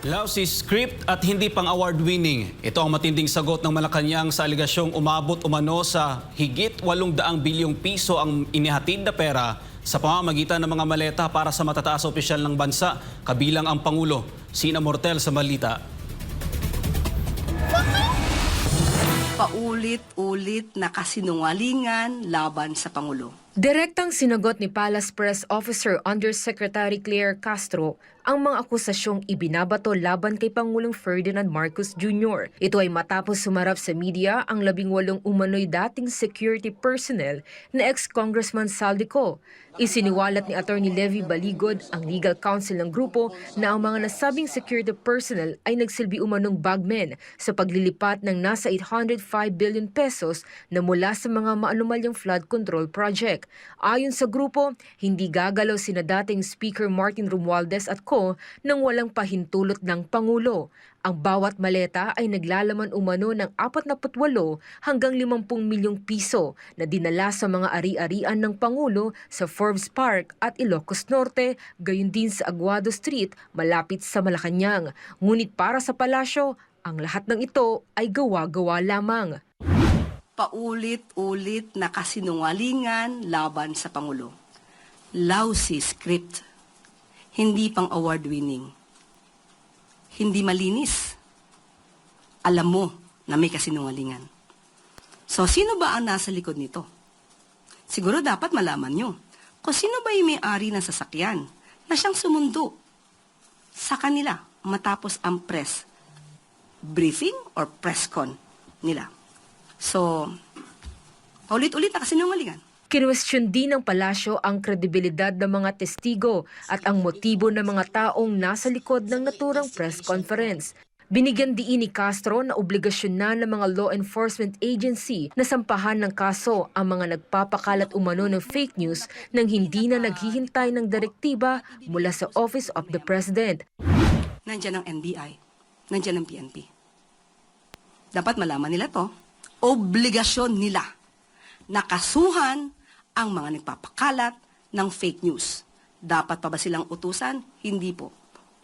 Lousy script at hindi pang award-winning. Ito ang matinding sagot ng Malacanang sa aligasyong umabot umano sa higit 800 bilyong piso ang inihatid na pera sa pamamagitan ng mga maleta para sa matataas na opisyal ng bansa, kabilang ang Pangulo. Sina Mortel sa balita. Paulit-ulit na kasinungalingan laban sa Pangulo. Direktang sinagot ni Palace Press Officer Undersecretary Claire Castro ang mga akusasyong ibinabato laban kay Pangulong Ferdinand Marcos Jr. Ito ay matapos sumarap sa media ang 18 umano'y dating security personnel na ex-Congressman Saldico. Isiniwalat ni Attorney Levy Baligod, ang legal counsel ng grupo, na ang mga nasabing security personnel ay nagsilbi umanong bagmen sa paglilipat ng nasa 805 billion pesos na mula sa mga maanumalyang flood control project. Ayon sa grupo, hindi gagalaw sina dating Speaker Martin Romualdez at co nang walang pahintulot ng Pangulo. Ang bawat maleta ay naglalaman umano ng 48 hanggang 50 milyong piso na dinala sa mga ari-arian ng Pangulo sa Forbes Park at Ilocos Norte, gayon din sa Aguado Street malapit sa Malacanang. Ngunit para sa palasyo, ang lahat ng ito ay gawa-gawa lamang. Paulit-ulit na kasinungalingan laban sa Pangulo. Lousy script. Hindi pang award-winning. Hindi malinis. Alam mo na may kasinungalingan. So, sino ba ang nasa likod nito? Siguro dapat malaman nyo kung sino ba yung may-ari ng sasakyan na siyang sumundo sa kanila matapos ang press briefing or press con nila. So, ulit-ulit na kasinungalingan. Kinwestiyon din ng palasyo ang kredibilidad ng mga testigo at ang motibo ng mga taong nasa likod ng naturang press conference. Binigyan diin ni Castro na obligasyon na ng mga law enforcement agency na sampahan ng kaso ang mga nagpapakalat umano ng fake news nang hindi na naghihintay ng direktiba mula sa Office of the President. Nandiyan ang NBI, nandiyan ang PNP. Dapat malaman nila to, obligasyon nila na kasuhan ang mga nagpapakalat ng fake news. Dapat pa ba silang utusan? Hindi po.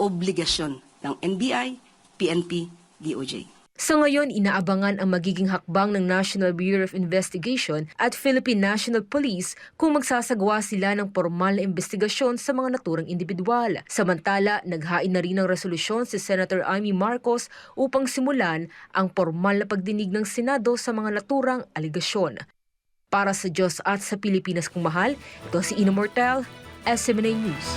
Obligasyon ng NBI, PNP, DOJ. Sa ngayon, inaabangan ang magiging hakbang ng National Bureau of Investigation at Philippine National Police kung magsasagawa sila ng formal na investigasyon sa mga naturang individual. Samantala, naghain na rin ng resolusyon si Senator Amy Marcos upang simulan ang formal na pagdinig ng Senado sa mga naturang aligasyon. Para sa Diyos at sa Pilipinas kong mahal, ito si Ina Mortel, SMNA News.